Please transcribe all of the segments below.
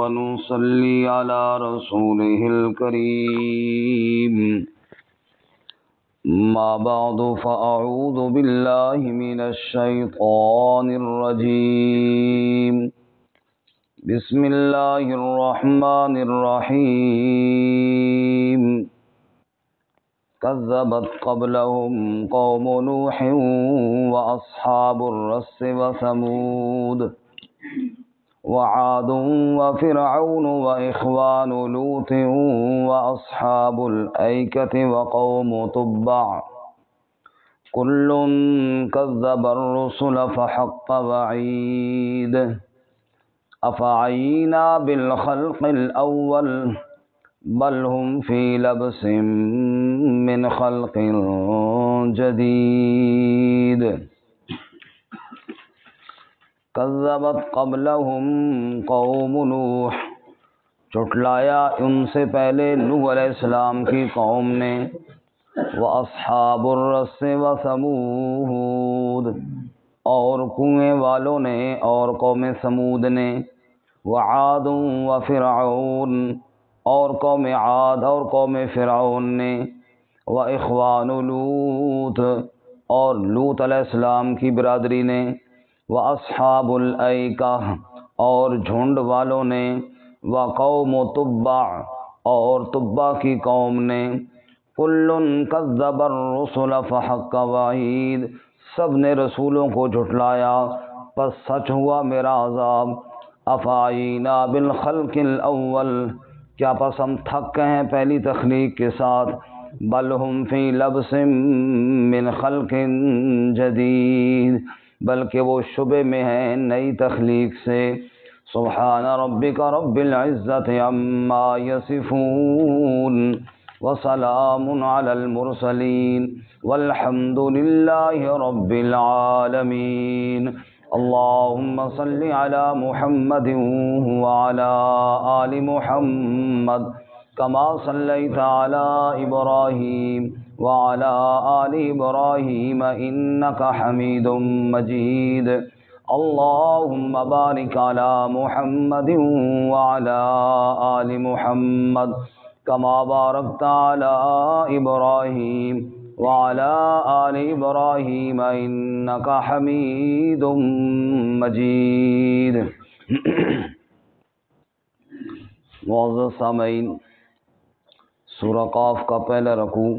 ونصلي على رسوله الكريم ما بعد فأعوذ بالله من الشيطان الرجيم بسم الله الرحمن الرحيم كذبت قبلهم قوم نوح وأصحاب الرس وثمود وعاد وفرعون وإخوان لوط وأصحاب الأيكة وقوم تبع كل كذب الرسل فحق وعيد أفعينا بالخلق الأول بل هم في لبس من خلق جديد کذبت قبلہم قوم نوح، جھٹلایا ان سے پہلے نوح علیہ السلام کی قوم نے، واصحاب الرس وثمود، اور کنویں والوں نے اور قوم ثمود نے، وعاد وفرعون، اور قوم عاد اور قوم فرعون نے، واخوان لوط، اور لوط علیہ السلام کی برادری نے، واصحاب الایکہ، اور جھنڈ والوں نے، وقوم تبع، اور تبع کی قوم نے، کل کذب الرسل فحق وعید، سب نے رسولوں کو جھٹلایا پس سچ ہوا میرا عذاب۔ افعینا بالخلق الاول، کیا پس ہم تھک گئے ہیں پہلی تخلیق کے ساتھ؟ بل ہم فی لبس من خلق جدید، بلکہ وہ شبے میں ہیں نئی تخلیق سے۔ سبحان ربک رب العزت عما یصفون وسلام علی المرسلین والحمد للہ رب العالمین۔ اللہم صل علی محمد وعلی آل محمد کما صلیت علی ابراہیم وعلى آل إبراهيم إنك حميد مجيد۔ اللهم بارك على محمد وعلى آل محمد كما باركت على إبراهيم وعلى آل إبراهيم إنك حميد مجيد۔ معزز سامعین، سورہ قاف کا پہلا رکوع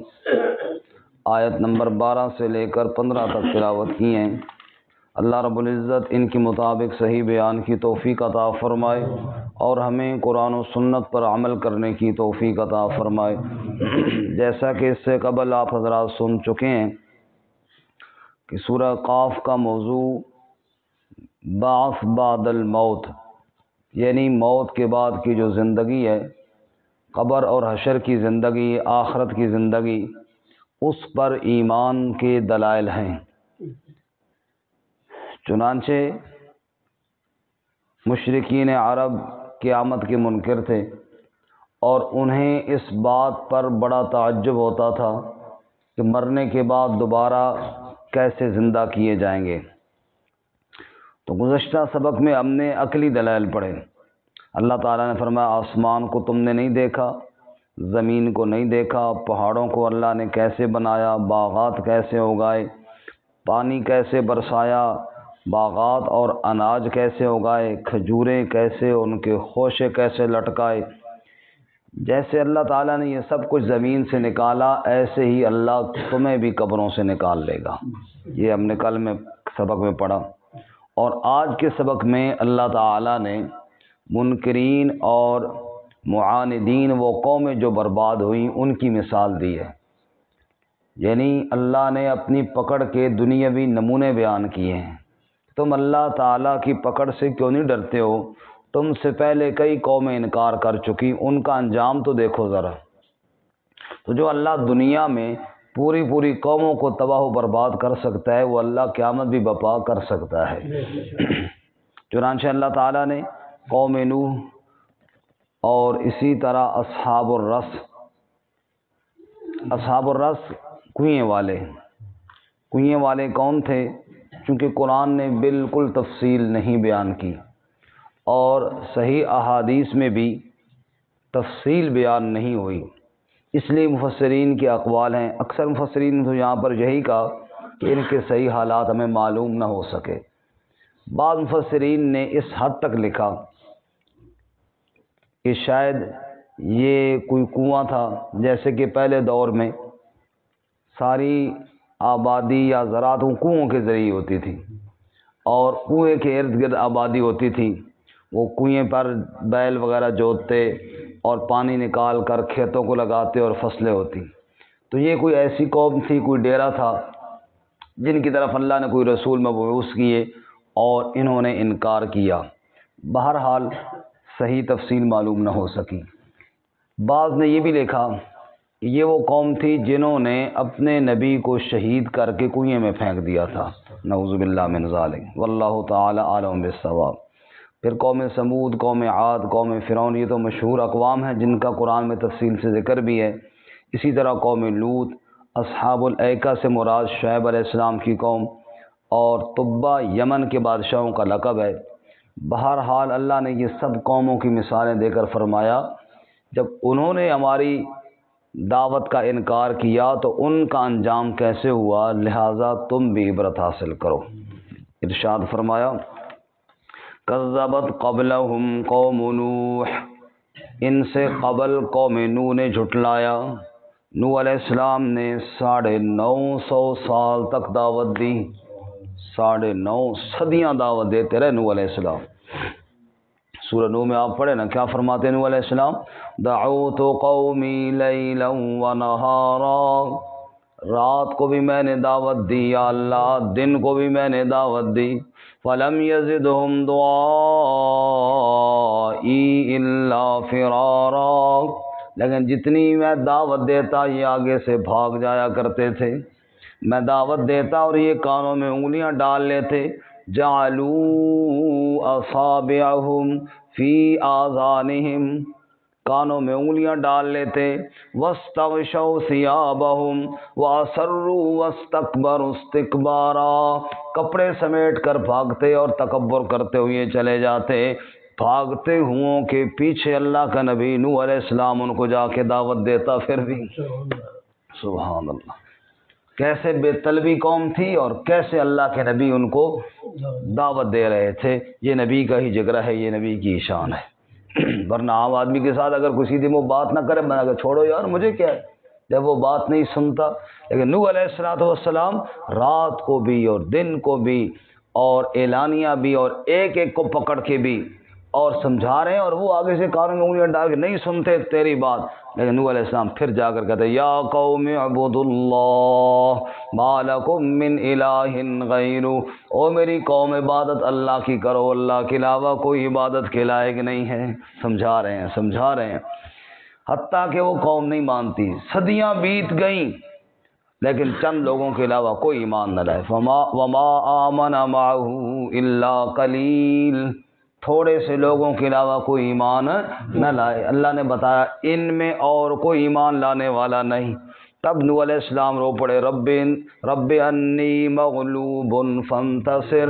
آیت نمبر 12 سے لے کر 15 تک تلاوت کی ہیں۔ اللہ رب العزت ان کے مطابق صحیح بیان کی توفیق عطا فرمائے اور ہمیں قرآن و سنت پر عمل کرنے کی توفیق عطا فرمائے۔ جیسا کہ اس سے قبل آپ حضرات سن چکے ہیں کہ سورہ قاف کا موضوع بعث بعد الموت، یعنی موت کے بعد کی جو زندگی ہے، قبر اور حشر کی زندگی، آخرت کی زندگی، اس پر ایمان کے دلائل ہیں۔ چنانچہ مشرکین عرب قیامت کے منکر تھے اور انہیں اس بات پر بڑا تعجب ہوتا تھا کہ مرنے کے بعد دوبارہ کیسے زندہ کیے جائیں گے۔ تو گزشتہ سبق میں ہم نے عقلی دلائل پڑھے۔ اللہ تعالیٰ نے فرمایا آسمان کو تم نے نہیں دیکھا، زمین کو نہیں دیکھا، پہاڑوں کو اللہ نے کیسے بنایا، باغات کیسے اگائے، پانی کیسے برسایا، باغات اور اناج کیسے اگائے، کھجوریں کیسے، ان کے خوشے کیسے لٹکائے۔ جیسے اللہ تعالیٰ نے یہ سب کچھ زمین سے نکالا، ایسے ہی اللہ تمہیں بھی قبروں سے نکال لے گا۔ یہ ہم نے کل میں سبق میں پڑھا، اور آج کے سبق میں اللہ تعالیٰ نے منکرین اور معاندین، وہ قومیں جو برباد ہوئیں، ان کی مثال دی ہے۔ یعنی اللہ نے اپنی پکڑ کے دنیاوی نمونے بیان کیے ہیں۔ تم اللہ تعالیٰ کی پکڑ سے کیوں نہیں ڈرتے ہو؟ تم سے پہلے کئی قومیں انکار کر چکی، ان کا انجام تو دیکھو ذرا۔ تو جو اللہ دنیا میں پوری قوموں کو تباہ و برباد کر سکتا ہے، وہ اللہ قیامت بھی برپا کر سکتا ہے۔ چنانچہ اللہ تعالیٰ نے قوم نوح اور اسی طرح اصحاب الرس کنویں والے کون تھے؟ چونکہ قرآن نے بالکل تفصیل نہیں بیان کی، اور صحیح احادیث میں بھی تفصیل بیان نہیں ہوئی، اس لیے مفسرین کے اقوال ہیں۔ اکثر مفسرین تو یہاں پر یہی کہا کہ ان کے صحیح حالات ہمیں معلوم نہ ہو سکے۔ بعض مفسرین نے اس حد تک لکھا کہ شاید یہ کوئی کنواں تھا، جیسے کہ پہلے دور میں ساری آبادی یا زراعت کنوؤں کے ذریعے ہوتی تھی، اور کنویں کے ارد گرد آبادی ہوتی تھی، وہ کنویں پر بیل وغیرہ جوتتے اور پانی نکال کر کھیتوں کو لگاتے اور فصلیں ہوتی۔ تو یہ کوئی ایسی قوم تھی، کوئی ڈیرا تھا جن کی طرف اللہ نے کوئی رسول مبعوث کیے اور انہوں نے انکار کیا۔ بہرحال صحیح تفصیل معلوم نہ ہو سکی۔ بعض نے یہ بھی لکھا کہ یہ وہ قوم تھی جنہوں نے اپنے نبی کو شہید کر کے کنویں میں پھینک دیا تھا، نعوذ باللہ من ذالک، واللہ تعالی اعلم بالصواب۔ پھر قوم سمود، قوم عاد، قوم فرعون، یہ تو مشہور اقوام ہیں جن کا قرآن میں تفصیل سے ذکر بھی ہے۔ اسی طرح قوم لوط، اصحاب الایکہ سے مراد شعیب علیہ السلام کی قوم، اور طبہ یمن کے بادشاہوں کا لقب ہے۔ بہرحال اللہ نے یہ سب قوموں کی مثالیں دے کر فرمایا جب انہوں نے ہماری دعوت کا انکار کیا تو ان کا انجام کیسے ہوا، لہٰذا تم بھی عبرت حاصل کرو۔ ارشاد فرمایا کذبت قبلہم قوم نوح، ان سے قبل قوم نوح نے جھٹلایا۔ نوح علیہ السلام نے 950 سال تک دعوت دی، 9.5 صدیاں دعوت دیتے رہے نوح علیہ السلام۔ سورہ نوح میں آپ پڑھیں نا، کیا فرماتے ہیں نوح علیہ السلام؟ دعوت قومی لیلا ونہارا، رات کو بھی میں نے دعوت دی یا اللہ، دن کو بھی میں نے دعوت دی۔ فلم یزدہم دعائی الا فرارا، لیکن جتنی میں دعوت دیتا یہ آگے سے بھاگ جایا کرتے تھے۔ میں دعوت دیتا اور یہ کانوں میں انگلیاں ڈال لیتے۔ جعلوا اصابعہم فی آذانہم، کانوں میں انگلیاں ڈال لیتے۔ واستغشوا ثیابہم واسروا واستکبروا استکبارا، کپڑے سمیٹ کر بھاگتے اور تکبر کرتے ہوئے چلے جاتے۔ بھاگتے ہوں کے پیچھے اللہ کا نبی نوح علیہ السلام ان کو جا کے دعوت دیتا، پھر بھی سبحان اللہ، کیسے بے طلبی قوم تھی اور کیسے اللہ کے نبی ان کو دعوت دے رہے تھے۔ یہ نبی کا ہی جگرہ ہے، یہ نبی کی شان ہے۔ ورنہ عام آدمی کے ساتھ اگر کسی دن وہ بات نہ کرے، میں کہ چھوڑو یار مجھے کیا ہے، جب وہ بات نہیں سنتا۔ لیکن نوح علیہ السلام رات کو بھی اور دن کو بھی اور اعلانیہ بھی اور ایک ایک کو پکڑ کے بھی اور سمجھا رہے ہیں، اور وہ آگے سے کانوں میں انگلیاں ڈال کے نہیں سنتے تیری بات۔ لیکن نوح علیہ السلام پھر جا کر کہتے یا قوم اعبدوا اللہ ما لکم من الہ غیرہ، او میری قوم عبادت اللہ کی کرو، اللہ کے علاوہ کوئی عبادت کے لائق نہیں ہے۔ سمجھا رہے ہیں حتیٰ کہ وہ قوم نہیں مانتی، صدیاں بیت گئیں لیکن چند لوگوں کے علاوہ کوئی ایمان نہ لائے۔ وما آمن معہ الا قلیل، تھوڑے سے لوگوں کے علاوہ کوئی ایمان نہ لائے۔ اللہ نے بتایا ان میں اور کوئی ایمان لانے والا نہیں۔ تب نوح علیہ السلام رو پڑے رب انی مغلوب فانتصر،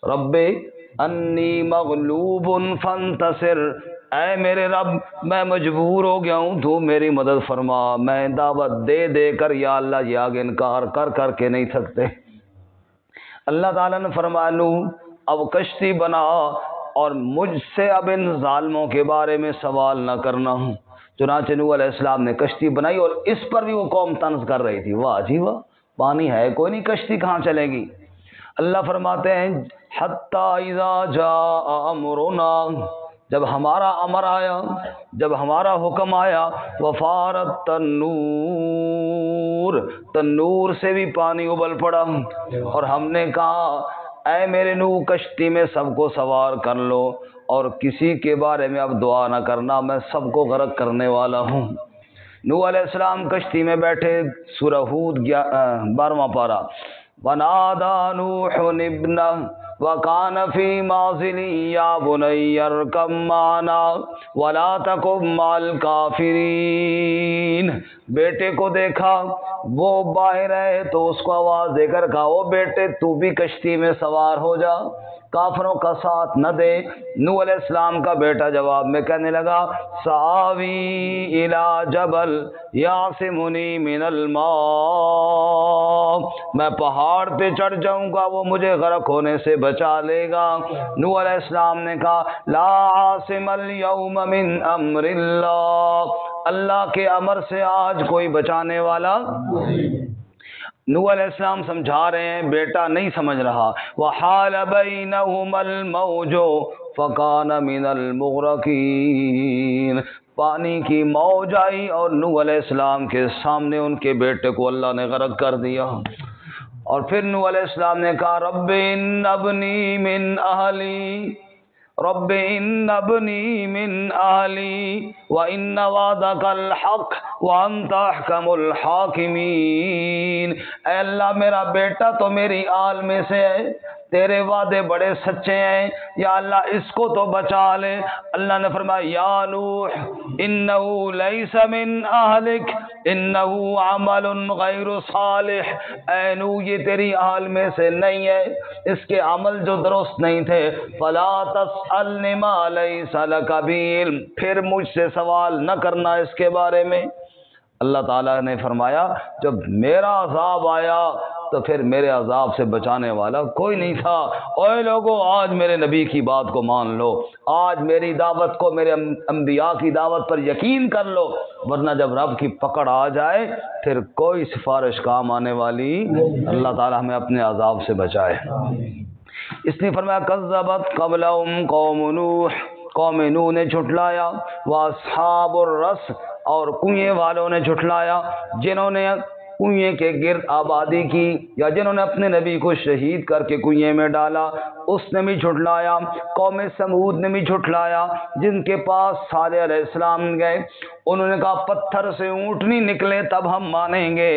رب انی مغلوب فانتصر، اے میرے رب میں مجبور ہو گیا ہوں، تو میری مدد فرما۔ میں دعوت دے دے کر یا اللہ یہ آگے انکار کر کے نہیں تھکتے۔ اللہ تعالیٰ نے فرمایا نوح اب کشتی بنا اور مجھ سے اب ان ظالموں کے بارے میں سوال نہ کرنا ہوں۔ چنانچہ نوح علیہ السلام نے کشتی بنائی، اور اس پر بھی وہ قوم طنز کر رہی تھی، واہ جی واہ، پانی ہے کوئی نہیں، کشتی کہاں چلے گی۔ اللہ فرماتے ہیں حتی اذا جاء امرنا، جب ہمارا امر آیا، جب ہمارا حکم آیا، وفارت تنور، تنور سے بھی پانی ابل پڑا، اور ہم نے کہا اے میرے نوح کشتی میں سب کو سوار کر لو اور کسی کے بارے میں اب دعا نہ کرنا، میں سب کو غرق کرنے والا ہوں۔ نوح علیہ السلام کشتی میں بیٹھے، سورہ ہود 12واں پارہ، وَنَادَى نُوحٌ ابْنَهُ وَكَانَ فِي مَعْزِلٍ يَا بُنَيَّ ارْكَب مَّعَنَا وَلَا تَكُن مَّعَ الْكَافِرِينَ، بیٹے کو دیکھا وہ باہر ہے تو اس کو آواز دے کر کہا او بیٹے تو بھی کشتی میں سوار ہو جا، کافروں کا ساتھ نہ دے۔ نوح علیہ السلام کا بیٹا جواب میں کہنے لگا سآوی الی جبل یعصمنی من الماء، میں پہاڑ پہ چڑھ جاؤں گا، وہ مجھے غرق ہونے سے بچا لے گا۔ نوح علیہ السلام نے کہا لا عاصم اليوم من امر اللہ، اللہ کے امر سے آج کوئی بچانے والا۔ نوح علیہ السلام سمجھا رہے ہیں، بیٹا نہیں سمجھ رہا۔ وحال بینہما الموج فکان من المغرقین، پانی کی موج آئی اور نوح علیہ السلام کے سامنے ان کے بیٹے کو اللہ نے غرق کر دیا۔ اور پھر نوح علیہ السلام نے کہا رب ان ابنی من اہلی، رب ان ابنی من اہلی وان وعدک الحق وانت احکم الحاکمین، اے اللہ میرا بیٹا تو میری آل میں سے ہے، تیرے وعدے بڑے سچے ہیں، یا اللہ اس کو تو بچا لے۔ اللہ نے فرمایا یا نوح انہ لیس من اہلک انہ عمل غیر صالح، اے نوح یہ تیری آل میں سے نہیں ہے، اس کے عمل جو درست نہیں تھے۔ فلا تسألنی ما لیس لک بہ علم، پھر مجھ سے سوال نہ کرنا اس کے بارے میں۔ اللہ تعالیٰ نے فرمایا جب میرا عذاب آیا تو پھر میرے عذاب سے بچانے والا کوئی نہیں تھا۔ اوے لوگوں آج میرے نبی کی بات کو مان لو، آج میری دعوت کو، میرے انبیاء کی دعوت پر یقین کر لو، ورنہ جب رب کی پکڑ آ جائے پھر کوئی سفارش کام آنے والی۔ اللہ تعالیٰ ہمیں اپنے عذاب سے بچائے۔ اس نے فرمایا کذبت قبلہم قوم نوح، قوم نوح نے جھٹلایا، واصحاب الرس، اور کنویں والوں نے جھٹلایا، جنہوں نے کنویں کے گرد آبادی کی یا جنہوں نے اپنے نبی کو شہید کر کے کنویں میں ڈالا، اس نے بھی جھٹلایا۔ قوم سمود نے بھی جھٹلایا، جن کے پاس صالح علیہ السلام گئے، انہوں نے کہا پتھر سے اونٹنی نکلے تب ہم مانیں گے۔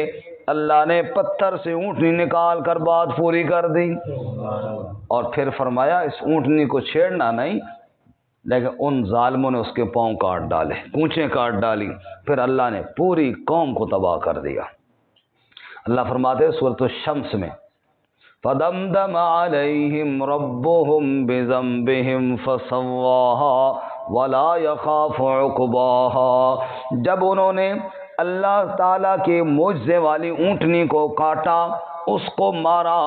اللہ نے پتھر سے اونٹنی نکال کر بات پوری کر دی، اور پھر فرمایا اس اونٹنی کو چھیڑنا نہیں، لیکن ان ظالموں نے اس کے پاؤں کاٹ ڈالے، پونچھیں کاٹ ڈالی، پھر اللہ نے پوری قوم کو تباہ کر دیا۔ اللہ فرماتے ہیں سورۃ الشمس میں فَدَمْدَمَ عَلَيْهِمْ رَبُّهُمْ بِذَنبِهِمْ فَسَوَّاهَا وَلَا يَخَافُ عُقْبَاهَا، جب انہوں نے اللہ تعالیٰ کے معجزے والی اونٹنی کو کاٹا، اس کو مارا،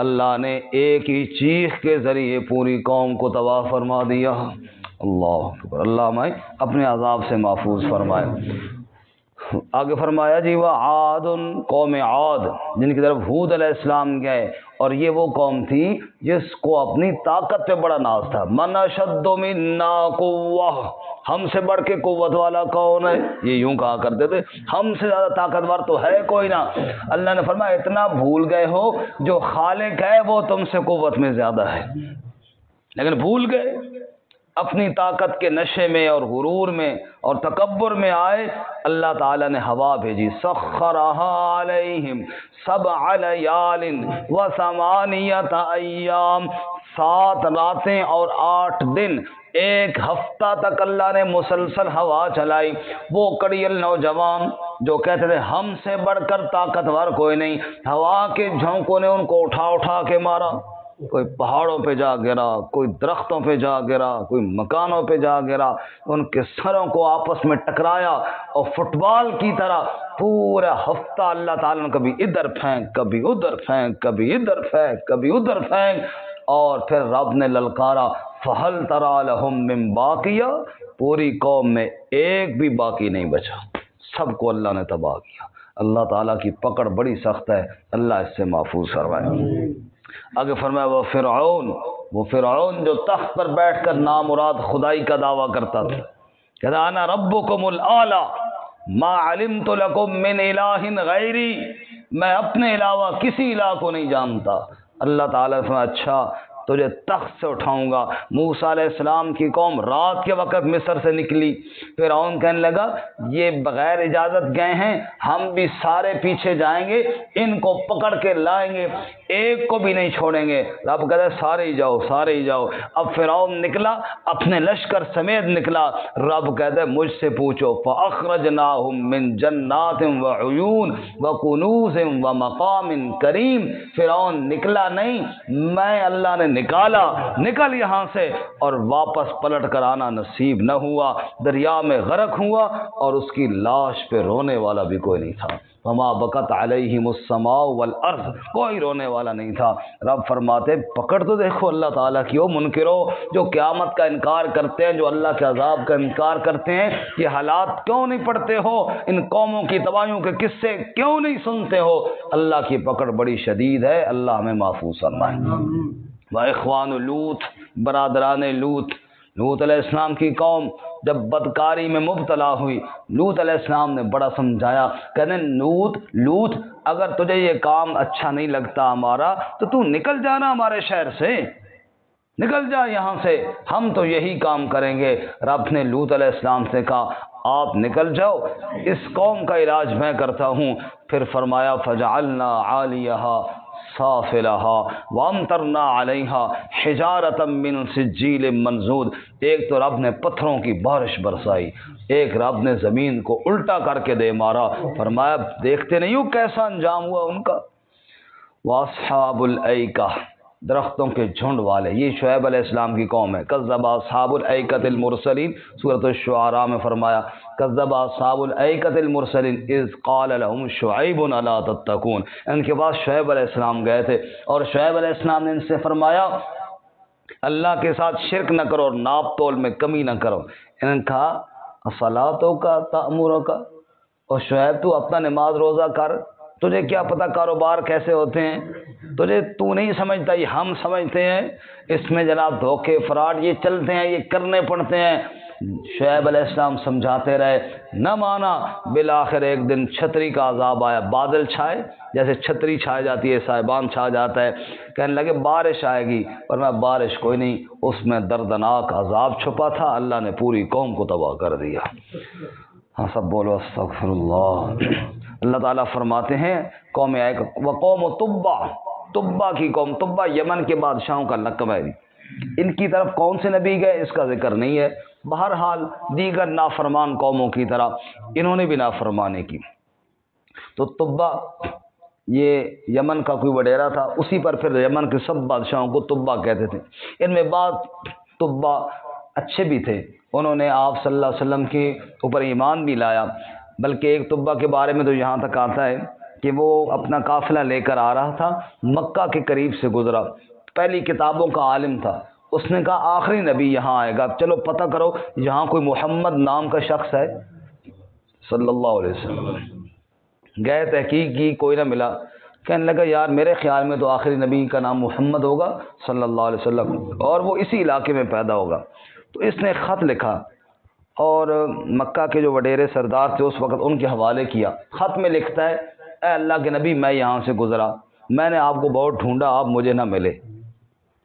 اللہ نے ایک ہی چیخ کے ذریعے پوری قوم کو تباہ فرما دیا۔ اللہ اکبر، اللہ ہمیں اپنے عذاب سے محفوظ فرمائے۔ آگے فرمایا جی وعاد، قوم عاد جن کی طرف ہود علیہ السلام گئے، اور یہ وہ قوم تھی جس کو اپنی طاقت پہ بڑا ناز تھا۔ من اشد منا قوہ، ہم سے بڑھ کے قوت والا کون ہے، یہ یوں کہا کرتے تھے، ہم سے زیادہ طاقتور تو ہے کوئی نہ۔ اللہ نے فرمایا اتنا بھول گئے ہو جو خالق ہے وہ تم سے قوت میں زیادہ ہے، لیکن بھول گئے، اپنی طاقت کے نشے میں اور غرور میں اور تکبر میں آئے۔ اللہ تعالیٰ نے ہوا بھیجی، سخرها علیہم 7 لیال و8 ایام، 7 راتیں اور 8 دن، 1 ہفتہ تک اللہ نے مسلسل ہوا چلائی۔ وہ کڑیل نوجوان جو کہتے تھے ہم سے بڑھ کر طاقتور کوئی نہیں، ہوا کے جھونکوں نے ان کو اٹھا اٹھا کے مارا، کوئی پہاڑوں پہ جا گرا، کوئی درختوں پہ جا گرا، کوئی مکانوں پہ جا گرا، ان کے سروں کو آپس میں ٹکرایا، اور فٹ بال کی طرح پورا ہفتہ اللہ تعالیٰ نے کبھی ادھر پھینک، کبھی ادھر پھینک، کبھی ادھر پھینک، کبھی ادھر پھینک، اور پھر رب نے للکارا فہل تری لہم من باقیہ، پوری قوم میں ایک بھی باقی نہیں بچا، سب کو اللہ نے تباہ کیا۔ اللہ تعالیٰ کی پکڑ بڑی سخت ہے، اللہ اس سے محفوظ فرمائے۔ آگے فرمایا وہ فرعون جو تخت پر بیٹھ کر نامراد خدائی کا دعویٰ کرتا تھا، کہتا انا ربکم الاعلی ما علمت لکم من الہ غیری، میں اپنے علاوہ کسی الہ کو نہیں جانتا۔ اللہ تعالیٰ نے فرمایا اچھا تجھے تخت سے اٹھاؤں گا۔ موسیٰ علیہ السلام کی قوم رات کے وقت مصر سے نکلی، فرعون کہنے لگا یہ بغیر اجازت گئے ہیں، ہم بھی سارے پیچھے جائیں گے، ان کو پکڑ کے لائیں گے۔ ایک کو بھی نہیں چھوڑیں گے۔ رب کہتا ہے سارے ہی جاؤ، سارے ہی جاؤ۔ اب فرعون نکلا، اپنے لشکر سمیت نکلا۔ رب کہتا ہے مجھ سے پوچھو، فَأَخْرَجْنَاهُم مِّن جَنَّاتٍ وَعُيُونٍ وَكُنُوزٍ وَمَقَامٍ کریم۔ فرعون نکلا نہیں، میں اللہ نے نکالا، نکل یہاں سے، اور واپس پلٹ کر آنا نصیب نہ ہوا، دریا میں غرق ہوا، اور اس کی لاش پہ رونے والا بھی کوئی نہیں تھا۔ وما بکت علیہم السماء والارض، کوئی رونے والا نہیں تھا۔ رب فرماتے پکڑ تو دیکھو اللہ تعالیٰ کی، او منکرو جو قیامت کا انکار کرتے ہیں، جو اللہ کے عذاب کا انکار کرتے ہیں، یہ حالات کیوں نہیں پڑھتے ہو؟ ان قوموں کی تباہیوں کے قصے کیوں نہیں سنتے ہو؟ اللہ کی پکڑ بڑی شدید ہے، اللہ ہمیں محفوظ فرمائے۔ وَإِخْوَانُ لوط، برادران لوط، لوط علیہ السلام کی قوم جب بدکاری میں مبتلا ہوئی، لوط علیہ السلام نے بڑا سمجھایا، کہنے لوط اگر تجھے یہ کام اچھا نہیں لگتا ہمارا تو تو نکل جانا ہمارے شہر سے، نکل جا یہاں سے، ہم تو یہی کام کریں گے۔ رب نے لوط علیہ السلام سے کہا آپ نکل جاؤ، اس قوم کا علاج میں کرتا ہوں۔ پھر فرمایا فجعلنا عالیہا سافلها وامطرنا علیها حجارۃ من سجیل منضود، ایک تو رب نے پتھروں کی بارش برسائی، ایک رب نے زمین کو الٹا کر کے دے مارا، فرمایا دیکھتے نہیں ہو کیسا انجام ہوا ان کا۔ واصحاب الایکہ، درختوں کے جھنڈ والے، یہ شعیب علیہ السلام کی قوم ہے۔ کذب اصحاب الایکۃ المرسلین، سورۃ الشعراء میں فرمایا کذب اصحاب الایکۃ المرسلین اذ قال لهم شعیب الا تتقون، ان کے پاس شعیب علیہ السلام گئے تھے اور شعیب علیہ السلام نے ان سے فرمایا اللہ کے ساتھ شرک نہ کرو اور ناپ تول میں کمی نہ کرو۔ انہوں نے کہا اصلاتک تأمرک، اور شعیب تو اپنا نماز روزہ کر، تجھے کیا پتہ کاروبار کیسے ہوتے ہیں، تو نہیں سمجھتا، یہ ہم سمجھتے ہیں، اس میں جناب دھوکے فراڈ یہ چلتے ہیں، یہ کرنے پڑتے ہیں۔ شعیب علیہ السلام سمجھاتے رہے، نہ مانا، بالآخر ایک دن چھتری کا عذاب آیا، بادل چھائے جیسے چھتری چھائے جاتی ہے، سائبان چھا جاتا ہے، کہنے لگے بارش آئے گی، اور میں بارش کوئی نہیں، اس میں دردناک عذاب چھپا تھا، اللہ نے پوری قوم کو تباہ کر دیا۔ ہاں سب بولو استغفر اللہ۔ اللہ تعالیٰ فرماتے ہیں قوم وقوم تبا کی قوم، تبا یمن کے بادشاہوں کا لقب ہے، ان کی طرف کون سے نبی گئے اس کا ذکر نہیں ہے، بہرحال دیگر نافرمان قوموں کی طرح انہوں نے بھی نافرمانی کی۔ تو تبا یہ یمن کا کوئی وڈیرا تھا، اسی پر پھر یمن کے سب بادشاہوں کو تبا کہتے تھے۔ ان میں بعض تبا اچھے بھی تھے، انہوں نے آپ صلی اللہ علیہ وسلم کے اوپر ایمان بھی لایا، بلکہ ایک تبا کے بارے میں تو یہاں تک آتا ہے کہ وہ اپنا قافلہ لے کر آ رہا تھا، مکہ کے قریب سے گزرا، پہلی کتابوں کا عالم تھا، اس نے کہا آخری نبی یہاں آئے گا، چلو پتہ کرو یہاں کوئی محمد نام کا شخص ہے صلی اللہ علیہ وسلم۔ گئے تحقیق کی، کوئی نہ ملا، کہنے لگا یار میرے خیال میں تو آخری نبی کا نام محمد ہوگا صلی اللہ علیہ وسلم، اور وہ اسی علاقے میں پیدا ہوگا۔ تو اس نے خط لکھا اور مکہ کے جو وڈیرے سردار تھے اس وقت ان کے حوالے کیا۔ خط میں لکھتا ہے اے اللہ کے نبی میں یہاں سے گزرا، میں نے آپ کو بہت ڈھونڈا، آپ مجھے نہ ملے،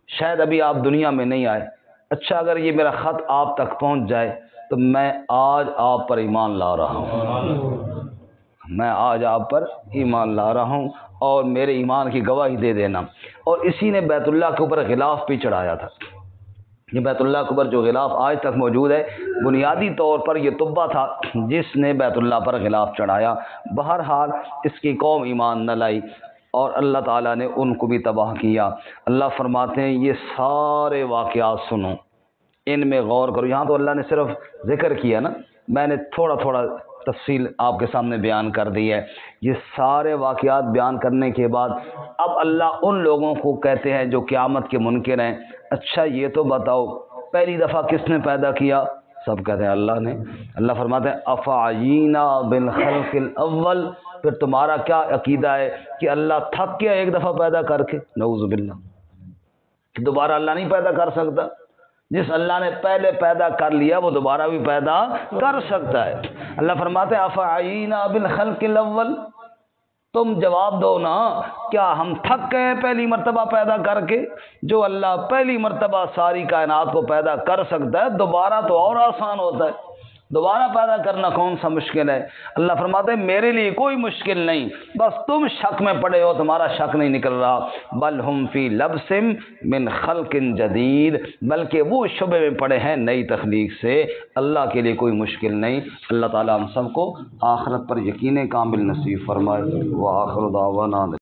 شاید ابھی آپ دنیا میں نہیں آئے، اچھا اگر یہ میرا خط آپ تک پہنچ جائے تو میں آج آپ پر ایمان لا رہا ہوں، میں آج آپ پر ایمان لا رہا ہوں اور میرے ایمان کی گواہی دے دینا۔ اور اسی نے بیت اللہ کے اوپر غلاف بھی چڑھایا تھا، یہ بیت اللہ کے اوپر جو غلاف آج تک موجود ہے، بنیادی طور پر یہ تبا تھا جس نے بیت اللہ پر غلاف چڑھایا۔ بہرحال اس کی قوم ایمان نہ لائی اور اللہ تعالیٰ نے ان کو بھی تباہ کیا۔ اللہ فرماتے ہیں یہ سارے واقعات سنو، ان میں غور کرو۔ یہاں تو اللہ نے صرف ذکر کیا نا، میں نے تھوڑا تھوڑا تفصیل آپ کے سامنے بیان کر دی ہے۔ یہ سارے واقعات بیان کرنے کے بعد اب اللہ ان لوگوں کو کہتے ہیں جو قیامت کے منکر ہیں، اچھا یہ تو بتاؤ پہلی دفعہ کس نے پیدا کیا؟ سب کہتے ہیں اللہ نے۔ اللہ فرماتے ہیں افعینا بالخلق الاول، پھر تمہارا کیا عقیدہ ہے کہ اللہ تھک گیا ایک دفعہ پیدا کر کے؟ نعوذ باللہ، کہ دوبارہ اللہ نہیں پیدا کر سکتا؟ جس اللہ نے پہلے پیدا کر لیا وہ دوبارہ بھی پیدا کر سکتا ہے۔ اللہ فرماتے ہیں افعینا بالخلق الاول، تم جواب دو نا، کیا ہم تھک گئے پہلی مرتبہ پیدا کر کے؟ جو اللہ پہلی مرتبہ ساری کائنات کو پیدا کر سکتا ہے دوبارہ تو اور آسان ہوتا ہے۔ دوبارہ پیدا کرنا کون سا مشکل ہے؟ اللہ فرماتے ہیں میرے لیے کوئی مشکل نہیں، بس تم شک میں پڑے ہو، تمہارا شک نہیں نکل رہا۔ بل ہم فی لبس من خلق جدید، بلکہ وہ شبے میں پڑے ہیں نئی تخلیق سے۔ اللہ کے لیے کوئی مشکل نہیں۔ اللہ تعالی ہم سب کو آخرت پر یقین کامل نصیب فرمائے۔ وآخر دعوانا